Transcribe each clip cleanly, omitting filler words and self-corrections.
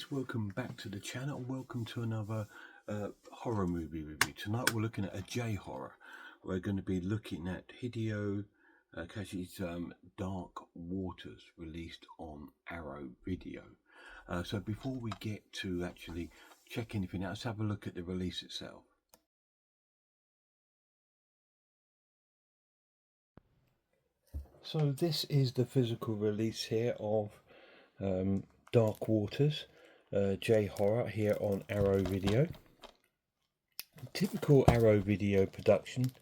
guys, welcome back to the channel. Welcome to another horror movie review. Tonight we're looking at a J-horror. We're going to be looking at Hideo Kashi's Dark Waters, released on Arrow Video. So before we get to actually check anything out, let's have a look at the release itself. So this is the physical release here of Dark Waters, J-horror here on Arrow Video. Typical Arrow Video production.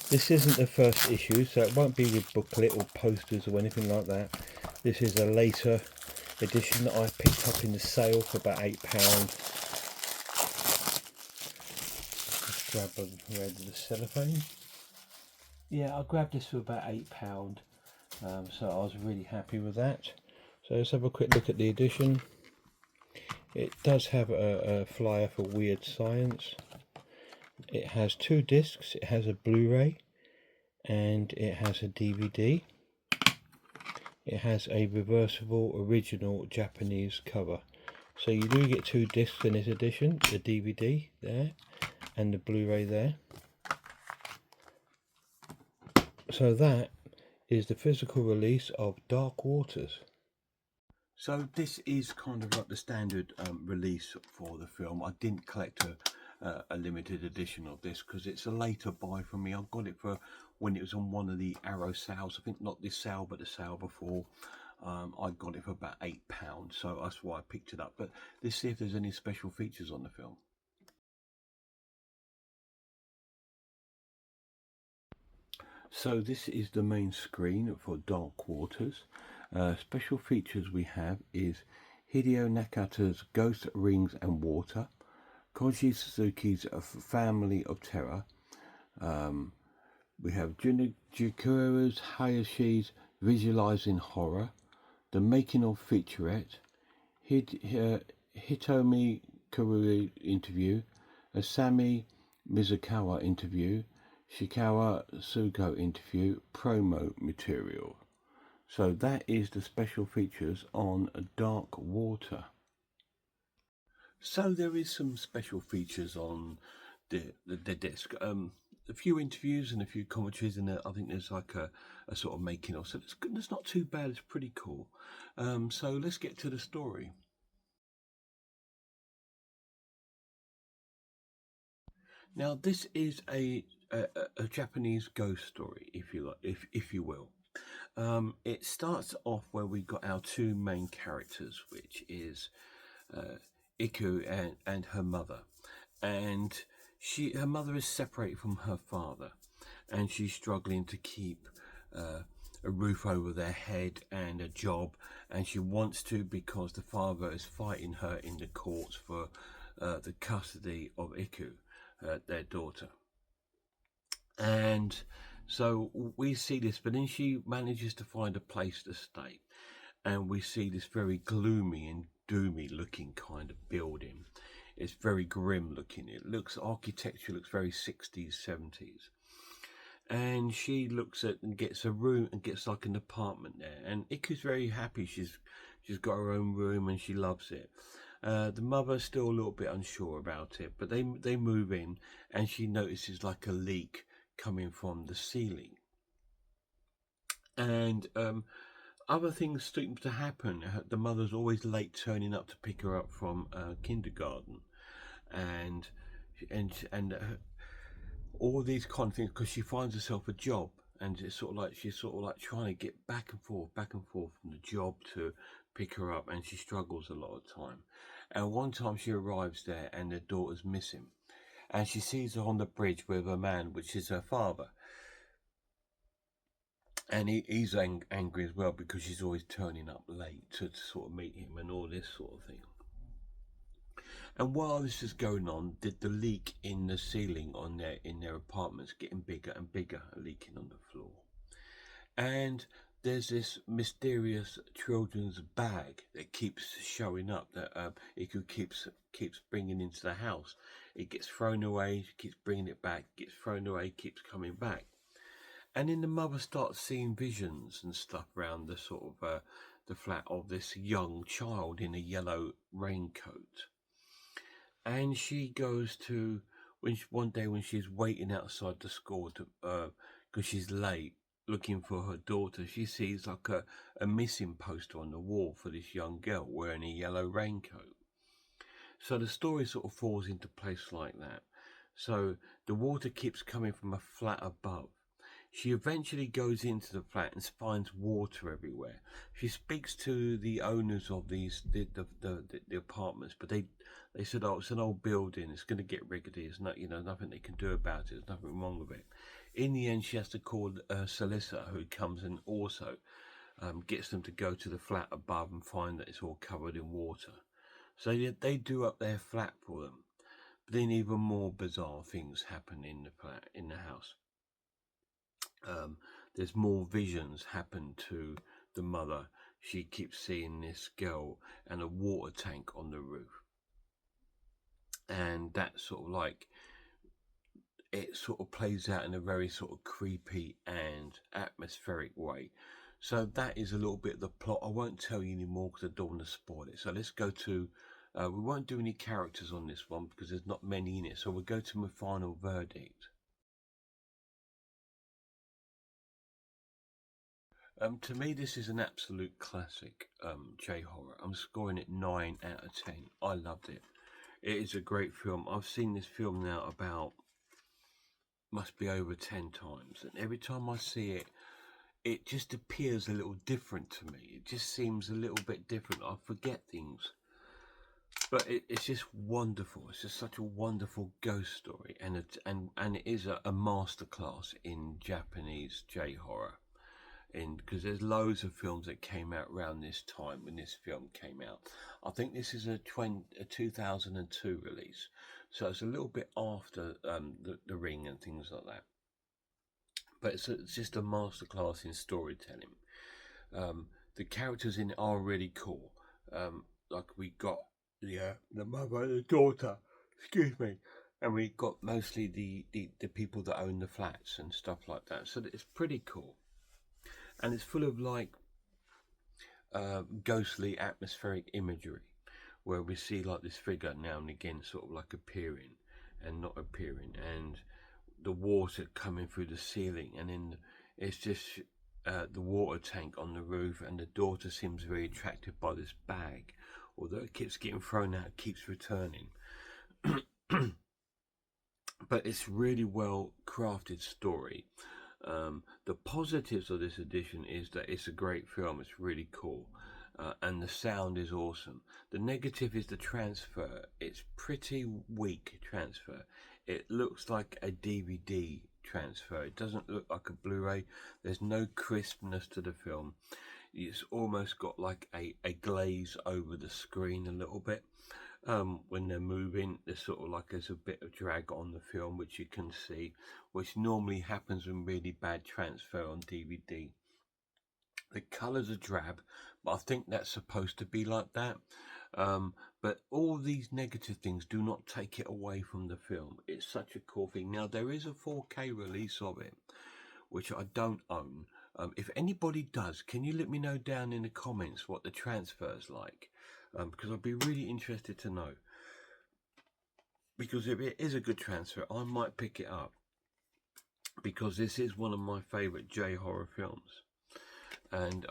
This isn't the first issue, so it won't be with booklet or posters or anything like that. This is a later edition that I picked up in the sale for about £8. Just grab a red of the cellophane. Yeah, I grabbed this for about £8, so I was really happy with that. So let's have a quick look at the edition. It does have a flyer for Weird Science. It has 2 discs. It has a Blu-ray and it has a DVD. It has a reversible original Japanese cover. So you do get 2 discs in this edition, the DVD there and the Blu-ray there. So that is the physical release of Dark Waters. So this is kind of like the standard release for the film. I didn't collect a limited edition of this because it's a later buy for me. I got it for when it was on one of the Arrow sales. I think not this sale, but the sale before. I got it for about £8, so that's why I picked it up. But let's see if there's any special features on the film. So this is the main screen for Dark Waters. Special features we have is Hideo Nakata's Ghost, Rings and Water, Koji Suzuki's Family of Terror, we have Junichiro Hayashi's Visualizing Horror, The Making of Featurette, Hitomi Karui interview, a Sami Mizukawa interview, Shikawa Sugo interview, promo material. So that is the special features on Dark Water. So there is some special features on the disc. A few interviews and a few commentaries, and I think there's like a sort of making of. So it's not too bad. It's pretty cool. So let's get to the story. Now this is a Japanese ghost story, if you like, if you will. It starts off where we've got our 2 main characters, which is Iku and her mother, and her mother is separated from her father, and she's struggling to keep a roof over their head and a job, and she wants to because the father is fighting her in the courts for the custody of Iku, their daughter. And so we see this, but then she manages to find a place to stay, and we see this very gloomy and doomy looking kind of building. It's very grim looking. It looks, architecture looks very 60s, 70s. And she looks at and gets a room and gets like an apartment there. And Iku's very happy. She's got her own room and she loves it. The mother's still a little bit unsure about it, but they move in and she notices like a leak coming from the ceiling. And other things seem to happen. The mother's always late turning up to pick her up from kindergarten, and all these kind of things, because she finds herself a job, and it's sort of like she's sort of like trying to get back and forth from the job to pick her up, and she struggles a lot of time. And one time she arrives there and her daughter's missing, and she sees her on the bridge with a man, which is her father. And he's angry as well because she's always turning up late to sort of meet him and all this sort of thing. And while this is going on, the leak in the ceiling in their apartments getting bigger and bigger, leaking on the floor. And there's this mysterious children's bag that keeps showing up, that Iku keeps bringing into the house. It gets thrown away, she keeps bringing it back, gets thrown away, keeps coming back. And then the mother starts seeing visions and stuff around the sort of the flat of this young child in a yellow raincoat. And she goes to, one day when she's waiting outside the school to because she's late looking for her daughter, she sees like a missing poster on the wall for this young girl wearing a yellow raincoat. So the story sort of falls into place like that. So the water keeps coming from a flat above. She eventually goes into the flat and finds water everywhere. She speaks to the owners of the apartments, but they said, "Oh, it's an old building. It's going to get rickety. There's nothing they can do about it. There's nothing wrong with it." In the end, she has to call a solicitor who comes and also gets them to go to the flat above and find that it's all covered in water. So they do up their flat for them. But then even more bizarre things happen in the flat, in the house. There's more visions happen to the mother. She keeps seeing this girl and a water tank on the roof. And that sort of like, it sort of plays out in a very sort of creepy and atmospheric way. So that is a little bit of the plot. I won't tell you anymore because I don't want to spoil it. So let's go to, we won't do any characters on this one because there's not many in it. So we'll go to my final verdict. To me, this is an absolute classic J-horror. I'm scoring it 9 out of 10. I loved it. It is a great film. I've seen this film now about, must be over 10 times. And every time I see it, it just appears a little different to me. It just seems a little bit different. I forget things. But it's just wonderful. It's just such a wonderful ghost story. And it is a masterclass in Japanese J-horror. Because there's loads of films that came out around this time when this film came out. I think this is a 2002 release, so it's a little bit after the Ring and things like that. But it's just a masterclass in storytelling. The characters in it are really cool. Like we got the mother and the daughter, excuse me, and we got mostly the people that own the flats and stuff like that. So it's pretty cool. And it's full of like ghostly atmospheric imagery where we see like this figure now and again sort of like appearing and not appearing, and the water coming through the ceiling, and then it's just the water tank on the roof, and the daughter seems very attracted by this bag, although it keeps getting thrown out, it keeps returning. But it's really well crafted story. The positives of this edition is that it's a great film. It's really cool. And the sound is awesome. The negative is the transfer. It's pretty weak transfer. It looks like a DVD transfer. It doesn't look like a Blu-ray. There's no crispness to the film. It's almost got like a glaze over the screen a little bit. When they're moving, there's sort of like there's a bit of drag on the film, which you can see, which normally happens when really bad transfer on DVD. The colours are drab, but I think that's supposed to be like that. But all these negative things do not take it away from the film. It's such a cool thing. Now, there is a 4K release of it, which I don't own. If anybody does, can you let me know down in the comments what the transfer's like? Because I'd be really interested to know. Because if it is a good transfer, I might pick it up. Because this is one of my favourite J-horror films. And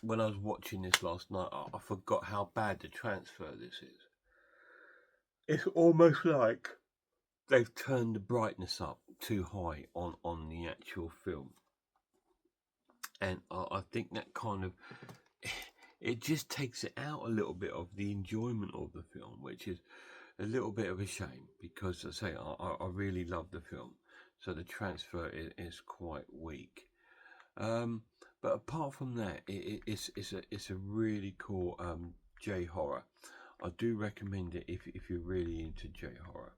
when I was watching this last night, I forgot how bad the transfer this is. It's almost like they've turned the brightness up too high on the actual film. And I think that kind of, it just takes it out a little bit of the enjoyment of the film, which is a little bit of a shame, because as I say, I really love the film. So the transfer is quite weak. But apart from that, it's a really cool J-horror. I do recommend it if you're really into J-horror.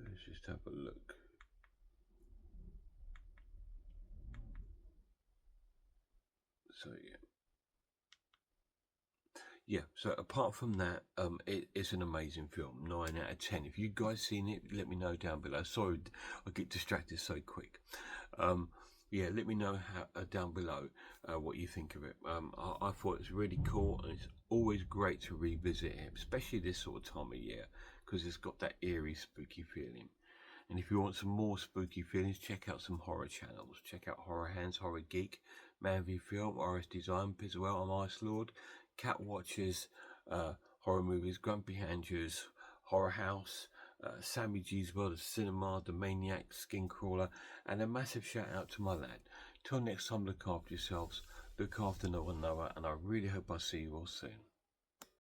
Let's just have a look. So yeah, so apart from that, it's an amazing film. 9 out of 10. If you guys seen it, let me know down below. Sorry, I get distracted so quick. yeah, let me know how, down below what you think of it. I thought it was really cool, and it's always great to revisit it, especially this sort of time of year, because it's got that eerie, spooky feeling. And if you want some more spooky feelings, check out some horror channels. Check out Horror Hands, Horror Geek, Man v Film, RS Design, Pizwell, I'm Ice Lord, Cat Watchers, Horror Movies, Grumpy Andrews, Horror House, Sammy G's World of Cinema, The Maniac, Skin Crawler, and a massive shout out to my lad. Till next time, look after yourselves, look after one another, and I really hope I see you all soon.